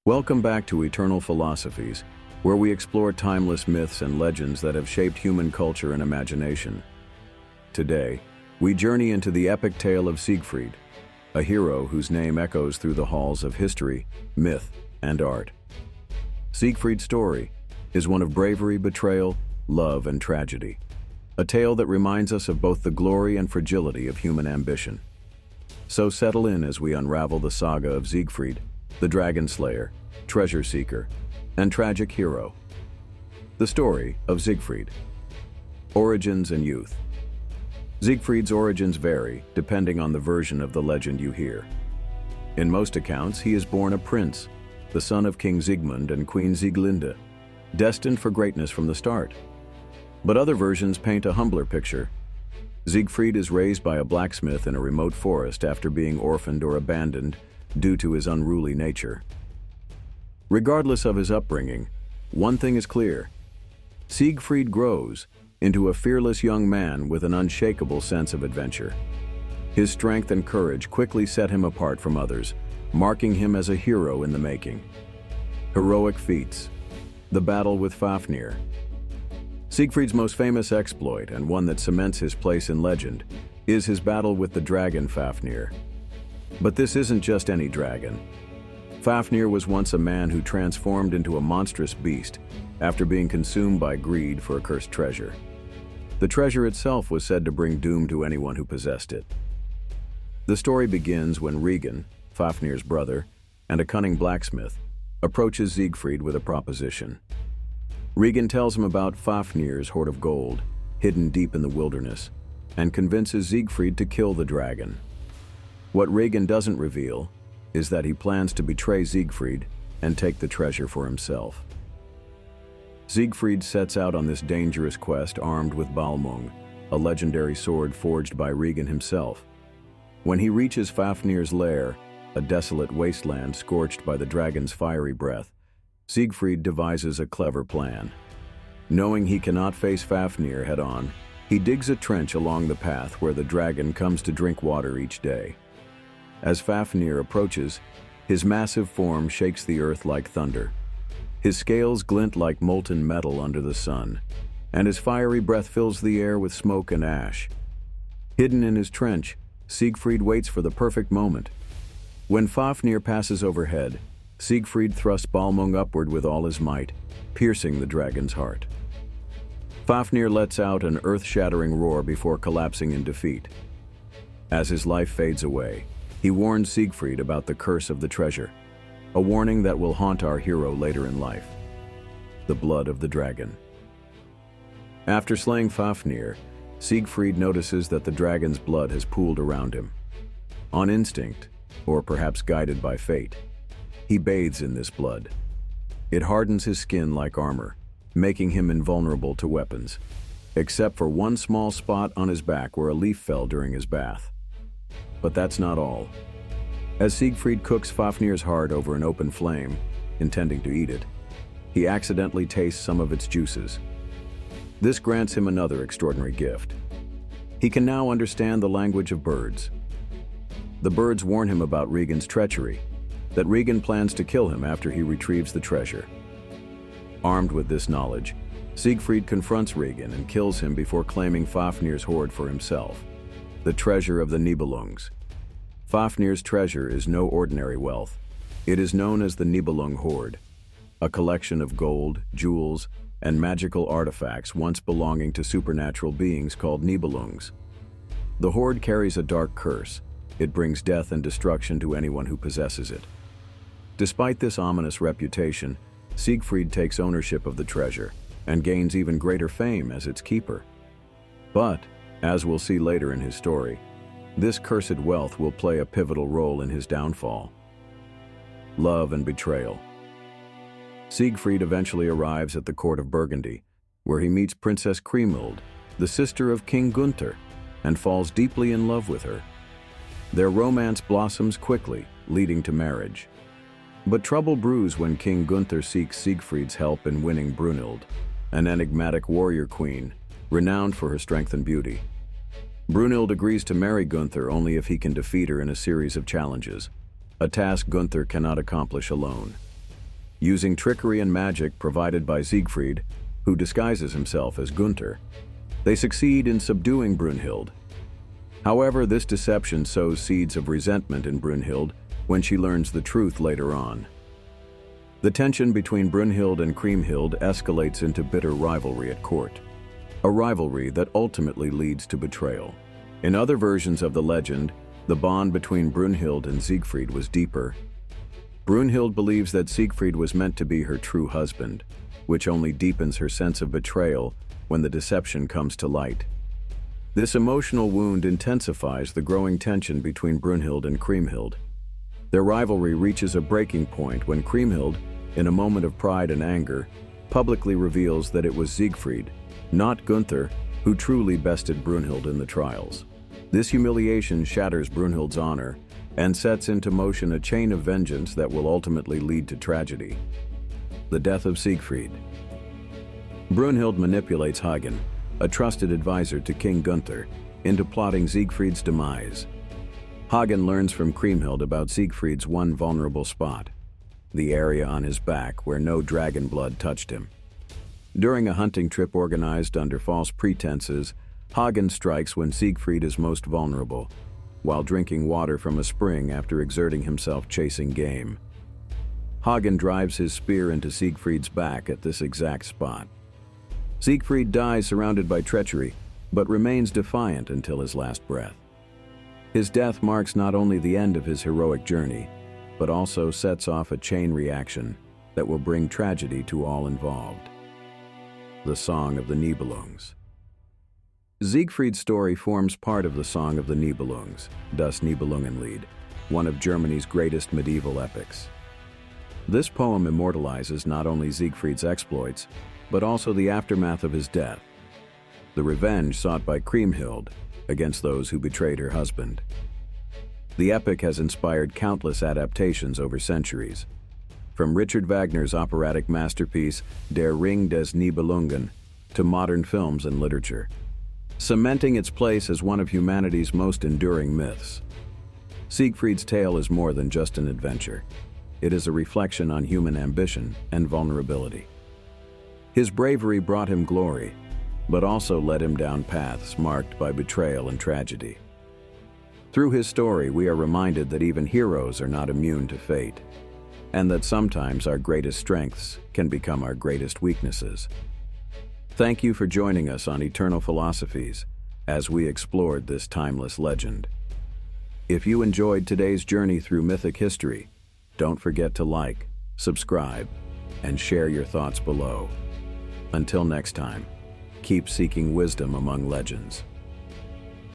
Welcome back to Eternal Philosophies, where we explore timeless myths and legends that have shaped human culture and imagination. Today, we journey into the epic tale of Siegfried, a hero whose name echoes through the halls of history, myth, and art. Siegfried's story is one of bravery, betrayal, love, and tragedy, a tale that reminds us of both the glory and fragility of human ambition. So settle in as we unravel the saga of Siegfried, the dragon slayer, treasure seeker, and tragic hero. The story of Siegfried. Origins and youth. Siegfried's origins vary depending on the version of the legend you hear. In most accounts, he is born a prince, the son of King Siegmund and Queen Sieglinde, destined for greatness from the start. But other versions paint a humbler picture. Siegfried is raised by a blacksmith in a remote forest after being orphaned or abandoned due to his unruly nature. Regardless of his upbringing, one thing is clear: Siegfried grows into a fearless young man with an unshakable sense of adventure. His strength and courage quickly set him apart from others, marking him as a hero in the making. Heroic feats. The battle with Fafnir. Siegfried's most famous exploit, and one that cements his place in legend, is his battle with the dragon Fafnir. But this isn't just any dragon. Fafnir was once a man who transformed into a monstrous beast after being consumed by greed for a cursed treasure. The treasure itself was said to bring doom to anyone who possessed it. The story begins when Regan, Fafnir's brother, and a cunning blacksmith, approaches Siegfried with a proposition. Regan tells him about Fafnir's hoard of gold, hidden deep in the wilderness, and convinces Siegfried to kill the dragon. What Regan doesn't reveal is that he plans to betray Siegfried and take the treasure for himself. Siegfried sets out on this dangerous quest armed with Balmung, a legendary sword forged by Regan himself. When he reaches Fafnir's lair, a desolate wasteland scorched by the dragon's fiery breath, Siegfried devises a clever plan. Knowing he cannot face Fafnir head-on, he digs a trench along the path where the dragon comes to drink water each day. As Fafnir approaches, his massive form shakes the earth like thunder. His scales glint like molten metal under the sun, and his fiery breath fills the air with smoke and ash. Hidden in his trench, Siegfried waits for the perfect moment. When Fafnir passes overhead, Siegfried thrusts Balmung upward with all his might, piercing the dragon's heart. Fafnir lets out an earth-shattering roar before collapsing in defeat. As his life fades away, he warns Siegfried about the curse of the treasure, a warning that will haunt our hero later in life: the blood of the dragon. After slaying Fafnir, Siegfried notices that the dragon's blood has pooled around him. On instinct, or perhaps guided by fate, he bathes in this blood. It hardens his skin like armor, making him invulnerable to weapons, except for one small spot on his back where a leaf fell during his bath. But that's not all. As Siegfried cooks Fafnir's heart over an open flame, intending to eat it, he accidentally tastes some of its juices. This grants him another extraordinary gift. He can now understand the language of birds. The birds warn him about Regan's treachery, that Regan plans to kill him after he retrieves the treasure. Armed with this knowledge, Siegfried confronts Regan and kills him before claiming Fafnir's hoard for himself, the treasure of the Nibelungs. Fafnir's treasure is no ordinary wealth. It is known as the Nibelung hoard, a collection of gold, jewels, and magical artifacts once belonging to supernatural beings called Nibelungs. The hoard carries a dark curse. It brings death and destruction to anyone who possesses it. Despite this ominous reputation, Siegfried takes ownership of the treasure and gains even greater fame as its keeper. But, as we'll see later in his story, this cursed wealth will play a pivotal role in his downfall. Love and betrayal. Siegfried eventually arrives at the court of Burgundy, where he meets Princess Kriemhild, the sister of King Gunther, and falls deeply in love with her. Their romance blossoms quickly, leading to marriage. But trouble brews when King Gunther seeks Siegfried's help in winning Brünhild, an enigmatic warrior queen, renowned for her strength and beauty. Brünhild agrees to marry Gunther only if he can defeat her in a series of challenges, a task Gunther cannot accomplish alone. Using trickery and magic provided by Siegfried, who disguises himself as Gunther, they succeed in subduing Brünhild. However, this deception sows seeds of resentment in Brünhild when she learns the truth later on. The tension between Brünhild and Kriemhild escalates into bitter rivalry at court, a rivalry that ultimately leads to betrayal. In other versions of the legend, the bond between Brünhild and Siegfried was deeper. Brünhild believes that Siegfried was meant to be her true husband, which only deepens her sense of betrayal when the deception comes to light. This emotional wound intensifies the growing tension between Brünhild and Kriemhild. Their rivalry reaches a breaking point when Kriemhild, in a moment of pride and anger, publicly reveals that it was Siegfried, not Gunther, who truly bested Brünhild in the trials. This humiliation shatters Brünhild's honor and sets into motion a chain of vengeance that will ultimately lead to tragedy. The Death of Siegfried. Brünhild manipulates Hagen, a trusted advisor to King Gunther, into plotting Siegfried's demise. Hagen learns from Kriemhild about Siegfried's one vulnerable spot, the area on his back where no dragon blood touched him. During a hunting trip organized under false pretenses, Hagen strikes when Siegfried is most vulnerable, while drinking water from a spring after exerting himself chasing game. Hagen drives his spear into Siegfried's back at this exact spot. Siegfried dies surrounded by treachery, but remains defiant until his last breath. His death marks not only the end of his heroic journey, but also sets off a chain reaction that will bring tragedy to all involved. The Song of the Nibelungs. Siegfried's story forms part of the Song of the Nibelungs, Das Nibelungenlied, one of Germany's greatest medieval epics. This poem immortalizes not only Siegfried's exploits, but also the aftermath of his death, the revenge sought by Kriemhild against those who betrayed her husband. The epic has inspired countless adaptations over centuries, from Richard Wagner's operatic masterpiece Der Ring des Nibelungen to modern films and literature, cementing its place as one of humanity's most enduring myths. Siegfried's tale is more than just an adventure. It is a reflection on human ambition and vulnerability. His bravery brought him glory, but also led him down paths marked by betrayal and tragedy. Through his story, we are reminded that even heroes are not immune to fate, and that sometimes our greatest strengths can become our greatest weaknesses. Thank you for joining us on Eternal Philosophies as we explored this timeless legend. If you enjoyed today's journey through mythic history, don't forget to like, subscribe, and share your thoughts below. Until next time, keep seeking wisdom among legends.